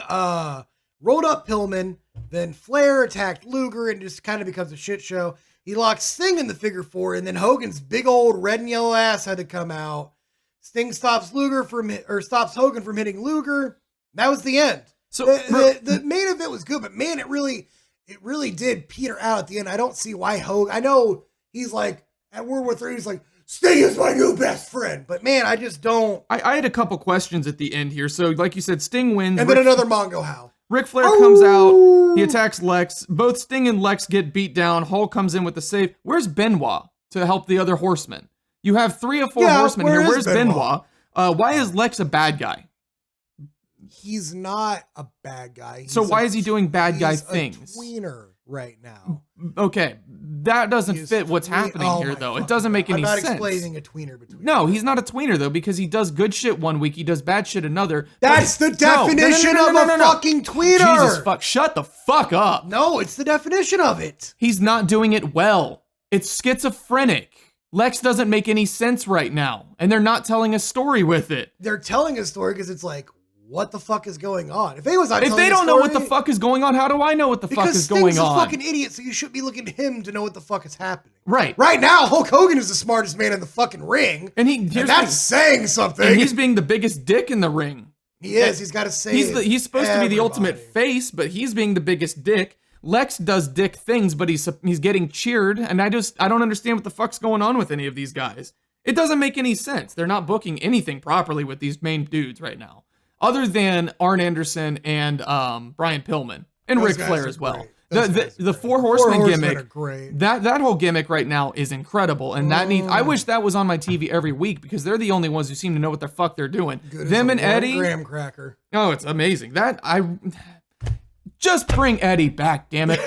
rolled up Pillman, then Flair attacked Luger, and just kind of becomes a shit show. He locks Sting in the figure 4, and then Hogan's big old red and yellow ass had to come out. Sting stops Hogan from hitting Luger. That was the end. So the main event was good, but man, it really did peter out at the end. I don't see why Hogan. I know he's like at World War III. He's like, Sting is my new best friend, but man, I just don't. I had a couple questions at the end here. So like you said, Sting wins, and then another Mongo Howl. Ric Flair comes out, he attacks Lex. Both Sting and Lex get beat down. Hulk comes in with the save. Where's Benoit to help the other horsemen? You have 3 or 4 horsemen here. Where's Benoit? Why is Lex a bad guy? He's not a bad guy. So why is he doing bad guy things? He's a tweener right now. Okay, that doesn't fit what's happening here, though. It doesn't make any sense. I'm not explaining a tweener between. No, he's not a tweener, though, because he does good shit one week, he does bad shit another. That's the definition of a fucking tweener. Jesus fuck, shut the fuck up. No, it's the definition of it. He's not doing it well. It's schizophrenic. Lex doesn't make any sense right now, and they're not telling a story with it. They're telling a story because it's like, what the fuck is going on? If they don't know what the fuck is going on, how do I know what the fuck is going on? Because Sting's a fucking idiot, so you shouldn't be looking to him to know what the fuck is happening. Right. Right now, Hulk Hogan is the smartest man in the fucking ring. And that's saying something. And he's being the biggest dick in the ring. He is. He's got to say he's supposed to be the ultimate face, but he's being the biggest dick. Lex does dick things, but he's getting cheered, and I don't understand what the fuck's going on with any of these guys. It doesn't make any sense. They're not booking anything properly with these main dudes right now, other than Arn Anderson and Brian Pillman and Ric Flair as well. The 4 horsemen gimmick, that whole gimmick right now is incredible, and I wish that was on my TV every week because they're the only ones who seem to know what the fuck they're doing. Them and Eddie, graham cracker. Oh, it's amazing. Just bring Eddie back, damn it.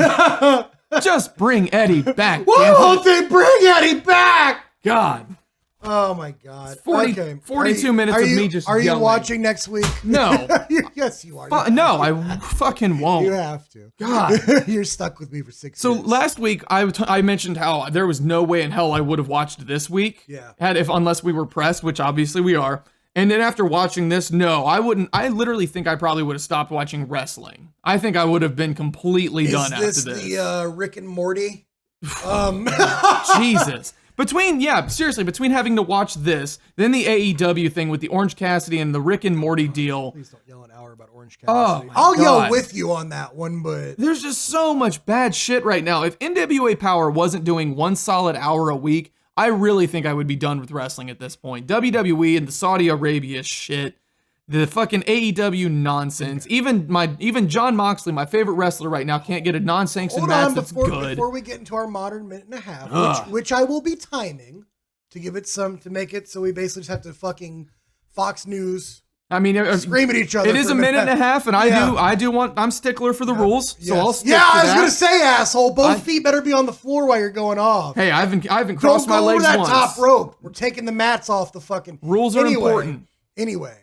Just bring Eddie back. Why won't they bring Eddie back? God. Oh my God. 42 minutes of me just yelling. Are you watching next week? No. Yes, you are. No, I fucking won't. You have to. God. You're stuck with me for 6 years. So last week, I mentioned how there was no way in hell I would have watched this week. Yeah. Unless we were pressed, which obviously we are. And then after watching this, no, I wouldn't. I literally think I probably would have stopped watching wrestling. I think I would have been completely done after this. Is this the Rick and Morty? Jesus. Between having to watch this, then the AEW thing with the Orange Cassidy and the Rick and Morty deal. Please don't yell an hour about Orange Cassidy. I'll yell with you on that one, but there's just so much bad shit right now. If NWA Power wasn't doing 1 solid hour a week, I really think I would be done with wrestling at this point. WWE and the Saudi Arabia shit, the fucking AEW nonsense. Okay. Even Jon Moxley, my favorite wrestler right now, can't get a non-sanctioned match that's good. Before we get into our modern minute and a half, which I will be timing to make it so we basically just have to fucking Fox News. I mean, scream at each other. It is a minute and a half, and I'm stickler for the rules, so I'll stick to that. I was gonna say, asshole. Both feet better be on the floor while you're going off. Hey, I haven't crossed my legs once. Don't go over that top rope. We're taking the mats off the fucking. Rules are important. Anyway,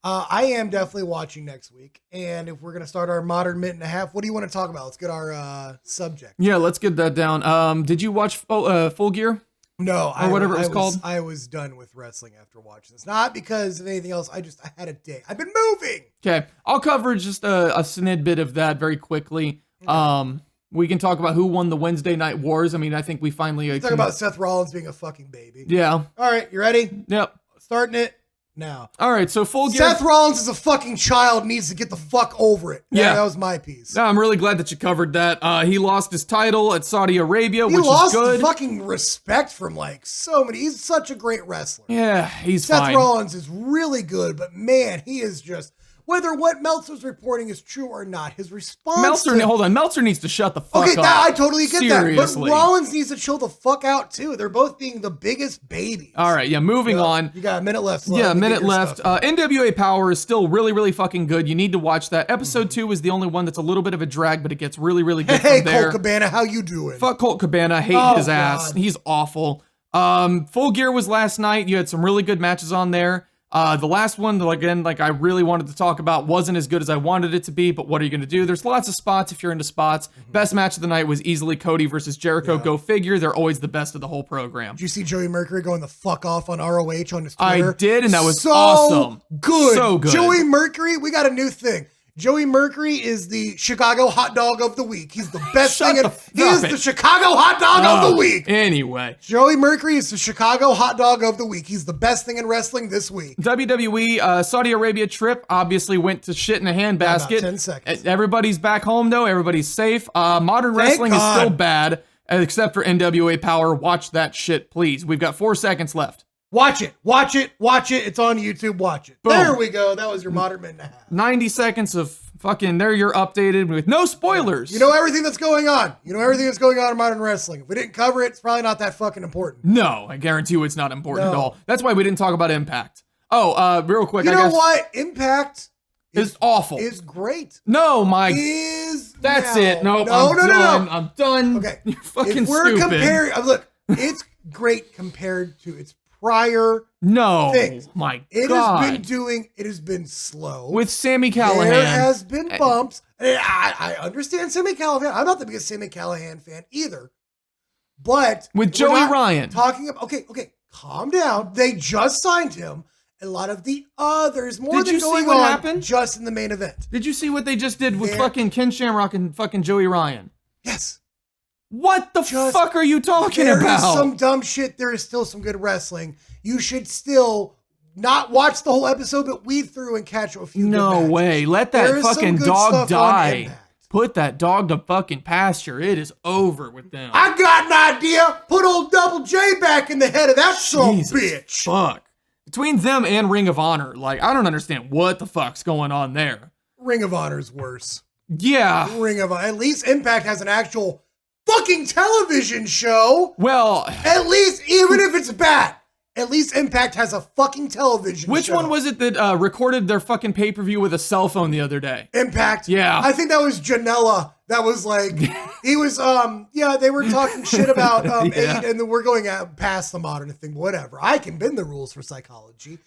I am definitely watching next week, and if we're gonna start our modern minute and a half, what do you want to talk about? Let's get our subject. Yeah, let's get that down. Did you watch Full Gear? No, or whatever it was called. I was done with wrestling after watching this. Not because of anything else. I had a day. I've been moving. Okay, I'll cover just a snidbit of that very quickly. Okay. We can talk about who won the Wednesday Night Wars. I mean, I think we finally talk about Seth Rollins being a fucking baby. Yeah. All right, you ready? Yep. Starting it now. All right, so Full Gear. Seth Rollins is a fucking child, needs to get the fuck over it. Yeah, that was my piece. No, I'm really glad that you covered that. He lost his title at Saudi Arabia, which is good. He lost fucking respect from like so many. He's such a great wrestler. Yeah, Seth fine. Rollins is really good, but man, he is just. Whether what Meltzer's reporting is true or not, his response. Meltzer needs to shut the fuck up. Okay, I totally get Seriously. that. But Rollins needs to chill the fuck out too. They're both being the biggest babies. All right, yeah, moving on. You got a minute left. Yeah, a minute left. NWA Power is still really, really fucking good. You need to watch that. Episode 2 is the only one that's a little bit of a drag, but it gets really, really good from there. Hey, Colt Cabana, how you doing? Fuck Colt Cabana. Hate his ass. He's awful. Full Gear was last night. You had some really good matches on there. The last one, again, like I really wanted to talk about, wasn't as good as I wanted it to be, but what are you going to do? There's lots of spots if you're into spots. Best match of the night was easily Cody versus Jericho. Go figure. They're always the best of the whole program. Did you see Joey Mercury going the fuck off on ROH on his Twitter? I did, and that was so awesome. Good. So good. Joey Mercury, we got a new thing. Joey Mercury is the Chicago hot dog of the week. He's the best thing. He is the Chicago hot dog of the week. Anyway. Joey Mercury is the Chicago hot dog of the week. He's the best thing in wrestling this week. WWE Saudi Arabia trip obviously went to shit in a handbasket. About 10 seconds. Everybody's back home, though. Everybody's safe. Modern wrestling is still bad, except for NWA Power. Watch that shit, please. We've got 4 seconds left. Watch it. Watch it. Watch it. It's on YouTube. Watch it. Boom. There we go. That was your modern minute and a half. 90 seconds of fucking, there you're updated with no spoilers. You know everything that's going on. You know everything that's going on in modern wrestling. If we didn't cover it, it's probably not that fucking important. No, I guarantee you it's not important at all. That's why we didn't talk about Impact. Oh, real quick. You know what? Impact is awful. Is great. No, Mike. That's it. No, no. I'm done. Okay. You're fucking if we're stupid. comparing, look, it's great compared to its prior things. My God. It has been slow. With Sami Callihan. There has been bumps. I understand Sami Callihan. I'm not the biggest Sami Callihan fan either. But with Joey Ryan. Talking about okay, calm down. They just signed him. A lot of the others, more than going on happened? Just in the main event. Did you see what they just did with fucking Ken Shamrock and fucking Joey Ryan? Yes. What the fuck are you talking about? There is some dumb shit. There is still some good wrestling. You should still not watch the whole episode, but weed through and catch a few. No way. Let that fucking dog die. Put that dog to fucking pasture. It is over with them. I got an idea. Put old Double J back in the head of that son bitch. Fuck. Between them and Ring of Honor, like, I don't understand what the fuck's going on there. Ring of Honor's worse. Yeah. Ring of Honor. At least Impact has an actual fucking television show. Well, at least, even if it's bad, at least Impact has a fucking television show. Which one was it that recorded their fucking pay-per-view with a cell phone the other day? Impact. Yeah. I think that was Janela. That was like, he was, they were talking shit about aid, and then we're going out past the modern thing, whatever. I can bend the rules for psychology.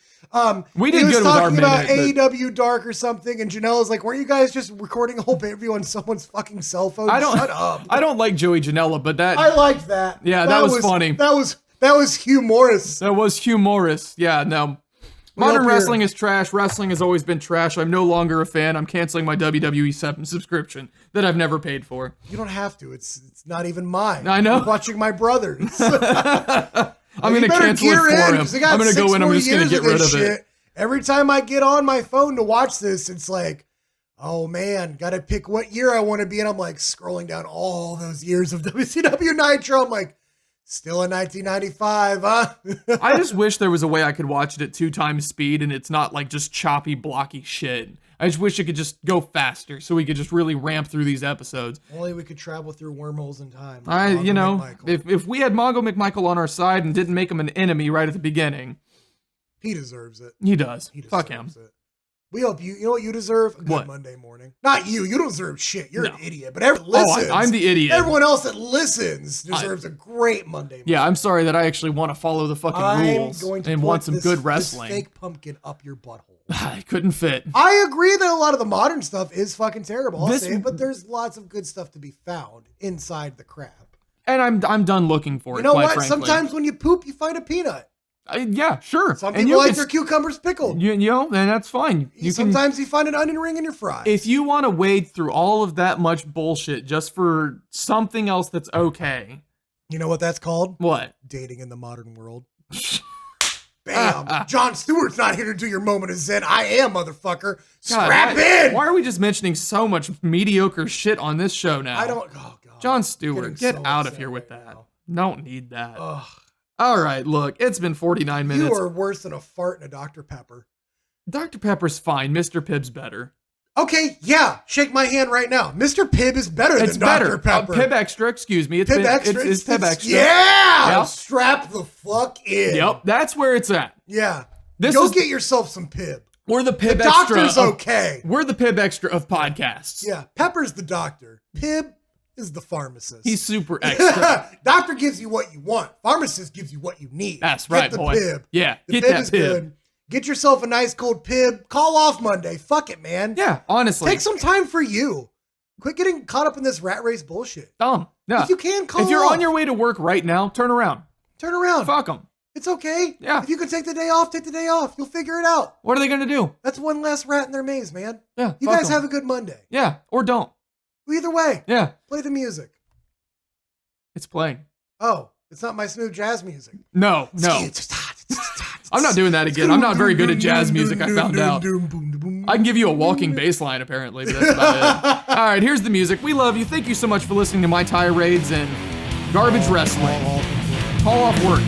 We did good with our minute. He was talking about AEW Dark or something, and Janela's like, weren't you guys just recording a whole pay-per-view on someone's fucking cell phone? Shut up. I don't like Joey Janela, but that... I liked that. Yeah, that was funny. That was humorous. That was humorous. Yeah, no. Modern wrestling is trash. Wrestling has always been trash. I'm no longer a fan. I'm canceling my WWE 7 subscription that I've never paid for. You don't have to. It's not even mine. I know. I'm watching my brothers. I'm going to cancel it for him. I'm going to go in. I'm just going to get rid of it. Every time I get on my phone to watch this, it's like, oh man, got to pick what year I want to be in. I'm like scrolling down all those years of WCW Nitro. I'm like, still in 1995, huh? I just wish there was a way I could watch it at 2 times speed and it's not like just choppy, blocky shit. I just wish it could just go faster so we could just really ramp through these episodes. Only we could travel through wormholes in time. If we had Mongo McMichael on our side and didn't make him an enemy right at the beginning. He deserves it. He does. Fuck him. We hope you know what you deserve? A good Monday morning. Not you. You don't deserve shit. You're an idiot. But everyone listens. I'm the idiot. Everyone else that listens deserves a great Monday morning. Yeah, I'm sorry that I actually want to follow the fucking rules and want some good wrestling. This fake pumpkin up your butthole. I couldn't fit. I agree that a lot of the modern stuff is fucking terrible. I'll say it, but there's lots of good stuff to be found inside the crap. And I'm done looking for it. You know what? Frankly. Sometimes when you poop, you find a peanut. Yeah, sure. Some people like their cucumbers pickled. You know, and that's fine. Sometimes you find an onion ring in your fries. If you want to wade through all of that much bullshit just for something else that's okay. You know what that's called? What? Dating in the modern world. Bam. Jon Stewart's not here to do your moment of zen. I am, motherfucker. Strap in. Why are we just mentioning so much mediocre shit on this show now? Oh, God. Jon Stewart, get out of here with that. Don't need that. Ugh. All right, look, it's been 49 minutes. You are worse than a fart in a Dr. Pepper. Dr. Pepper's fine. Mr. Pibb's better. Okay, yeah. Shake my hand right now. Mr. Pibb is better than Dr. Pepper. Pibb Extra, excuse me. It's Pibb Extra. It's Pibb Extra. Yeah! Yep. Strap the fuck in. Yep, that's where it's at. Yeah. Go get yourself some Pibb. We're the Pibb Extra. The doctor's okay. We're the Pibb Extra of podcasts. Yeah, Pepper's the doctor. Pibb is the pharmacist. He's super extra. Doctor gives you what you want. Pharmacist gives you what you need. That's right, boy. Pibb. Yeah, the Pibb is good. Get yourself a nice cold pib. Call off Monday. Fuck it, man. Yeah, honestly. Take some time for you. Quit getting caught up in this rat race bullshit. Dumb. Yeah. If you can, call If you're off. on your way to work right now, turn around. Turn around. Fuck them. It's okay. Yeah. If you can take the day off, take the day off. You'll figure it out. What are they going to do? That's one less rat in their maze, man. Yeah. You fuck guys 'em. have a good Monday. Yeah, or don't. Either way, Yeah, play the music. it's playing. Oh, it's not my smooth jazz music. No. I'm not doing that again. I'm not very good at jazz music, I found out. I can give you a walking bass line, apparently, but that's about it. All right, here's the music. We love you. Thank you so much for listening to my tirades and garbage wrestling. Call off work.